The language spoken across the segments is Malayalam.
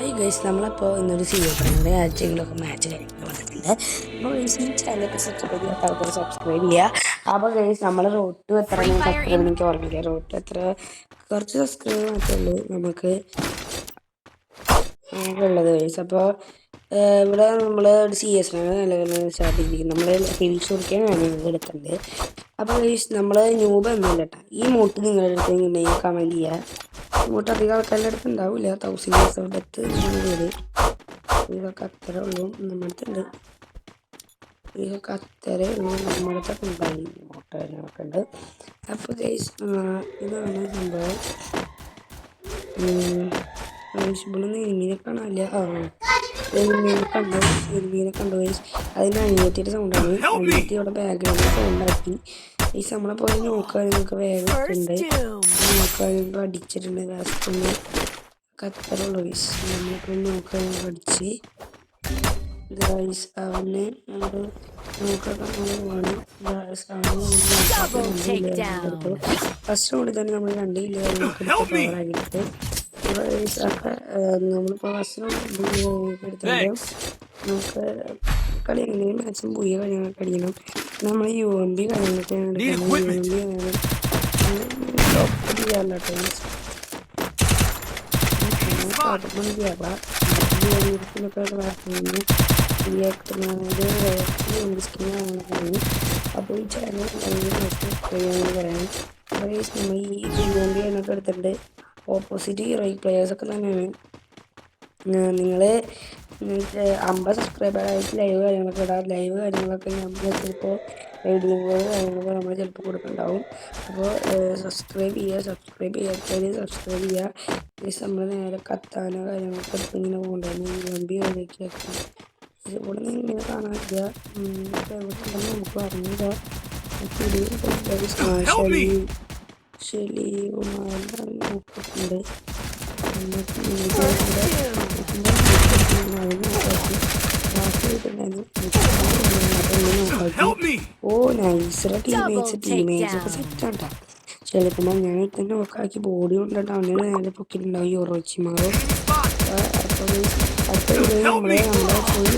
ഹായ് ഗൈസ്, നമ്മളിപ്പോൾ ഇന്നൊരു സീരിയൽ ആഴ്ചകളിലൊക്കെ മാച്ച് കാര്യങ്ങൾ വന്നിട്ടുണ്ട്. അപ്പോൾ ഗൈസ് ഈ ചാനലൊക്കെ സബ്സ്ക്രൈബ് ചെയ്യാത്ത ആൾക്കാർ സബ്സ്ക്രൈബ് ചെയ്യുക. അപ്പോൾ ഗൈസ് നമ്മൾ റോഡ് എത്ര സബ്സ്ക്രൈബ് എനിക്ക് ഓർമ്മില്ല, റോഡ് എത്ര കുറച്ച് സബ്സ്ക്രൈബ് മാത്രമേ ഉള്ളൂ നമുക്കുള്ളത് ഗൈസ്. അപ്പോൾ ഇവിടെ നമ്മൾ ഒരു CS നിലവിൽ സ്റ്റാർട്ട് ചെയ്തിരിക്കുന്നത്. നമ്മൾ ഹെവി ഷോർക്കാണ് ഞങ്ങൾ എടുക്കുന്നത്. അപ്പോൾ ഗൈസ് നമ്മൾ ന്യൂബ് ഒന്നുമില്ല കേട്ടോ. ഈ മോട്ട് നിങ്ങളുടെ അടുത്ത് കമൻറ്റ് ചെയ്യുക. ഇങ്ങോട്ട് അധികം ആൾക്കാരുടെ അടുത്ത് ഉണ്ടാവില്ല. 1000 years of death വീട് ഇതൊക്കെ അത്ര ഉള്ളൂ. നമ്മളടുത്തുണ്ട് ഇതൊക്കെ അത്രേ ഉള്ളൂ. നമ്മളടുത്തൊക്കെ ഉണ്ടായി മോട്ടൊക്കെ ഉണ്ട്. അപ്പോൾ ഗൈസ് ഇതാണ് സംഭവം. ഇവിടെ എലിമീനെ കാണാനില്ല. എലിമീനെ കണ്ടു ഗൈസ്. അതിൻ്റെ അനിയത്തിയുടെ സൗണ്ടാണ്. അനിയത്തി ഇവിടെ ബാക്ക്ഗ്രൗണ്ടിൽ സൗണ്ടാക്കി. ഈ നമ്മളെ പോലെ നോക്കാൻ നിങ്ങൾക്ക് വേഗം ഉണ്ട്. നോക്കാൻ അടിച്ചിട്ടുണ്ട്. ലാസ്റ്റ് കത്തറുള്ളൂ ഗൈസ്. നമ്മളിപ്പോൾ നോക്കാൻ പഠിച്ച് ഗൈസ് അവനെ ഫസ്റ്റ് കൊണ്ട് തന്നെ നമ്മൾ 2 ഇല്ലായിട്ട് പവറാക്കിയിട്ട് നമ്മളിപ്പോൾ ഫസ്റ്റ് എടുത്തിട്ട് നമുക്ക് കളി എങ്ങനെയും മാക്സിമം പുതിയ കാര്യങ്ങളൊക്കെ അടിക്കണം. നമ്മൾ UMP കാര്യങ്ങളൊക്കെയാണ് എടുക്കുന്നത്. ചെയ്യാറില്ല അപ്പോൾ ഈ ചാനൽ പറയാം. നമ്മൾ ഈ UMP എന്നൊക്കെ എടുത്തിട്ടുണ്ട്. ഓപ്പോസിറ്റ് ഹീറോയിക് പ്ലെയേഴ്സൊക്കെ തന്നെയാണ്. നിങ്ങൾ 50 സബ്സ്ക്രൈബറായിട്ട് ലൈവ് കാര്യങ്ങളൊക്കെ ഇടാം. ലൈവ് കാര്യങ്ങളൊക്കെ നമ്മൾ ചിലപ്പോൾ റേഡിയോ കാര്യങ്ങളൊക്കെ നമ്മൾ ചിലപ്പോൾ കൊടുക്കുന്നുണ്ടാവും. അപ്പോൾ സബ്സ്ക്രൈബ് ചെയ്യാത്തവർ സബ്സ്ക്രൈബ് ചെയ്യുക. നമ്മൾ നേരെ കത്താനോ കാര്യങ്ങളൊക്കെ എടുത്ത് ഇങ്ങനെ പോകണ്ടായിരുന്നു. UMP അതിലേക്ക് ഇവിടെ നിന്ന് ഇങ്ങനെ കാണാനില്ല. എവിടെ നമുക്ക് പറഞ്ഞില്ല. ശരി നോക്കിയിട്ടുണ്ട്. ഓ നൈസ് ടീമേറ്റ്സ് ഒക്കെ സെറ്റാണ്ടാ. ചിലപ്പോൾ ഞാൻ തന്നെ നോക്കാക്കി ബോഡി കൊണ്ടിട്ട് അവനെ നേരെ പൊക്കിയിട്ടുണ്ടാവും യൂറോച്ചിമാറും. അപ്പോൾ നമ്മുടെ ഫുൾ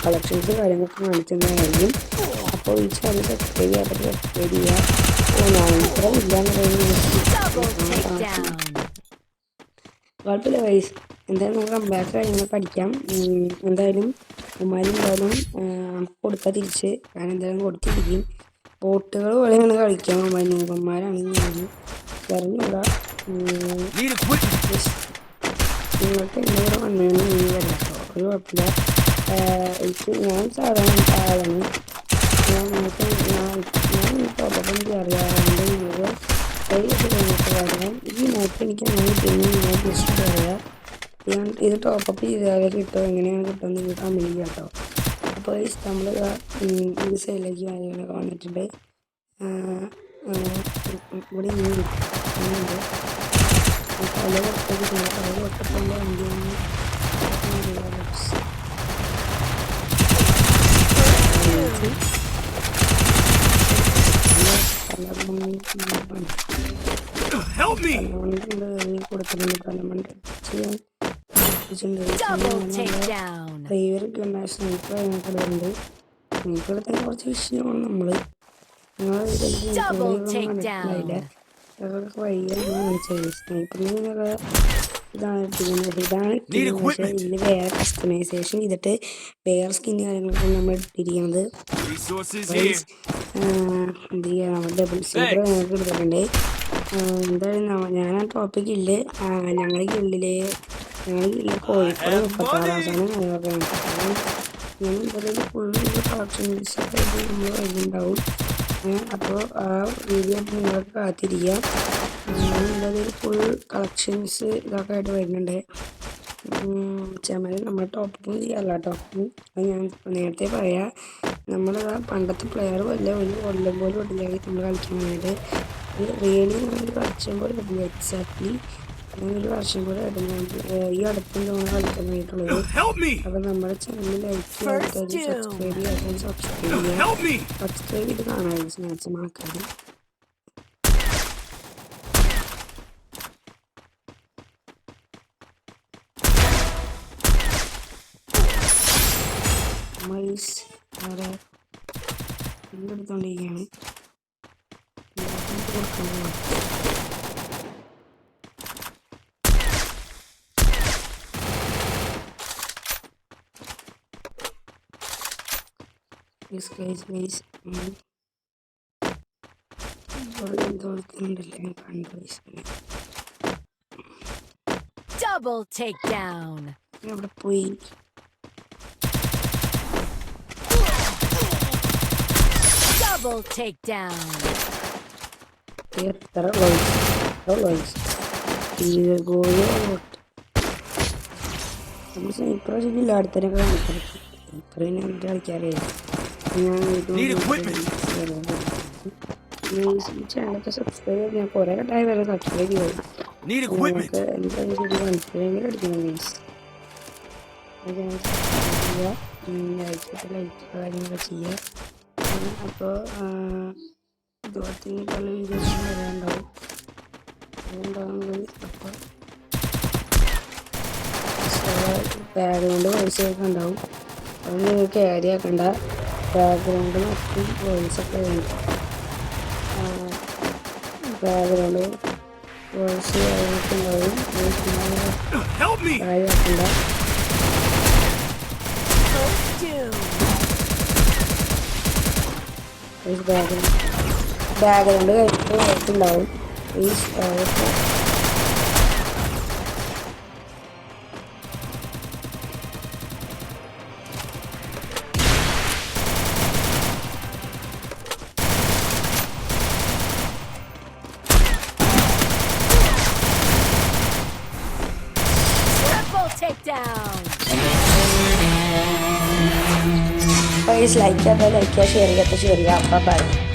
കളക്ഷൻസ് കാര്യങ്ങളൊക്കെ കാണിക്കുന്നതായിരിക്കും. അപ്പോൾ ഈ ചാനൽ സബ്സ്ക്രൈബ് ചെയ്യാത്ത സബ്സ്ക്രൈബ് ചെയ്യുക. ഓ നൈസ് ഇല്ലാന്ന് കുഴപ്പമില്ല ഗൈസ്. എന്തായാലും നമുക്ക് കമ്പാക്ക് കാര്യങ്ങൾ പഠിക്കാം. എന്തായാലും ഉമ്മാരെന്തായാലും നമുക്ക് കൊടുത്താൽ തിരിച്ച് ഞാൻ എന്തായാലും കൊടുത്തിരിക്കും. ബോട്ടുകൾ പോലെയാണ് കളിക്കാൻ ഉമ്മാരാണെങ്കിൽ ഞാൻ പറഞ്ഞൂടാ. നിങ്ങൾക്ക് എൻ്റെ കൂടെ വന്നതെന്ന് നീ വരാം കേട്ടോ. ഒരു കുഴപ്പമില്ല. ഞാൻ സാധാരണ ആളാണ്. ഞാൻ ടോപ്പൊക്കെ എനിക്ക് അറിയാറുണ്ട്. നിങ്ങൾക്ക് പറയാം. ഈ നോട്ട് എനിക്ക് അങ്ങനെ പിന്നെ ഞാൻ ജസ്റ്റ് പറയാം. ഇത് ടോപ്പപ്പ് ചെയ്താൽ കിട്ടുമോ എങ്ങനെയാണ് കിട്ടുമെന്ന് നിങ്ങൾ കമൻറ്റ് ചെയ്യാം കേട്ടോ. അപ്പോൾ നമ്മൾ ഈ സൈഡിലേക്ക് കാര്യങ്ങളൊക്കെ വന്നിട്ടുണ്ട്. ഇവിടെ ഇങ്ങനെ പല പൊട്ടത്തിൻ്റെ വണ്ടിയാണ്. കൊടുത്തിട്ടുണ്ട്. പലമണ്ട് ചെയ്യാൻ സ്നൈപ്പറുണ്ട്. സ്നൈപ്പർ തന്നെ കുറച്ച് വിഷയമാണ്. നമ്മൾ വഴിയാണ് കാണിച്ചത്. സ്നൈപ്പറിനൊക്കെ ഇതാണ് പക്ഷേ ഇതിൽ വേറെ കസ്റ്റമൈസേഷൻ ചെയ്തിട്ട് വേറെ സ്കിൻ കാര്യങ്ങളൊക്കെ നമ്മൾ ഇട്ടിരിക്കുന്നത്. എന്ത് ചെയ്യുക, നമ്മൾ ഡബിൾ സ്നൈപ്പർ ഞങ്ങൾക്ക് എടുത്തിട്ടുണ്ട്. എന്തായാലും ഞാൻ ആ ടോപ്പിക്കില്ല. ഞങ്ങളുടെ ഗിൽഡിലെ കോഴിക്കോട് 36 ഞങ്ങൾക്ക് ഞാൻ എന്തായാലും ഫുള്ള് കളക്ഷൻസൊക്കെ നമ്മൾ വരുന്നുണ്ടാവും. അപ്പോൾ ആ വീഡിയോ നിങ്ങൾക്ക് കാത്തിരിക്കാം. ഞാൻ എന്തായാലും ഫുൾ കളക്ഷൻസ് ഇതൊക്കെ ആയിട്ട് വരുന്നുണ്ട്. ചാനൽ നമ്മൾ ടോപ്പൊന്നും ചെയ്യാറില്ല കേട്ടോ. അത് ഞാൻ നേരത്തെ പറയാം. നമ്മൾ പണ്ടത്തെ പ്ലെയർ വല്ല ഒരു കൊല്ലം പോലും ഇടില്ലാതെ നമ്മൾ കളിക്കാനായിട്ട് റിയലി ഞാനൊരു വർഷം പോലെ ഇടില്ല. എക്സാക്ട്ലി ഞാനൊരു വർഷം പോലെ ഇടുന്ന ഈ അടുത്തും നമ്മൾ കളിക്കാനായിട്ടുള്ളത്. അപ്പോൾ നമ്മുടെ ചാനൽ ലൈക്ക് ചെയ്യാത്തവർ സബ്സ്ക്രൈബ് ചെയ്ത് കാണാമായിരുന്നു മാക്സിമം ആൾക്കാർ. അവിടെ എടുത്തോണ്ടിരിക്കുകയാണ്. Double takedown. അവിടെ പോയി Double takedown. എത്ര ഇപ്രാവശ്യം അടുത്തതിനൊക്കെ കാണിക്കാം. ഇത്രയും എനിക്ക് കളിക്കാറില്ല. ചാനലൊക്കെ സബ്സ്ക്രൈബ് ചെയ്ത് ഞാൻ കുറെ കട്ടായി വരെ സബ്സ്ക്രൈബ് ചെയ്തു. നമുക്ക് എന്തായാലും ഭയങ്കര അടിക്കണം മീൻസ് ലൈക്ക് കാര്യങ്ങളൊക്കെ ചെയ്യുക. അപ്പോൾ ഇതുപോലത്തെ പല വീഡിയോസും വരാനുണ്ടാവും. അപ്പോൾ ബാക്ക്ഗ്രൗണ്ട് വോയിസൊക്കെ ഉണ്ടാവും. അത് നിങ്ങൾക്ക് ആഡ് ആക്കണ്ട. ബാക്ക്ഗ്രൗണ്ട് മറ്റും വോയിസൊക്കെ വേണം. ബാക്ക്ഗ്രൗണ്ട് വോയിസ് കാര്യങ്ങളൊക്കെ ഉണ്ടാവും. ആഡ് ആക്കണ്ട. ബാക്ക്ഗ്രൗണ്ട് കഴിഞ്ഞിട്ട് വോയിസുണ്ടാവും. ലൈക്ക് ചെയ്യാത്ത ലൈക്ക് ചെയ്യുക, ഷെയർ ചെയ്യാത്ത ഷെയർ ചെയ്യുക. ബൈ.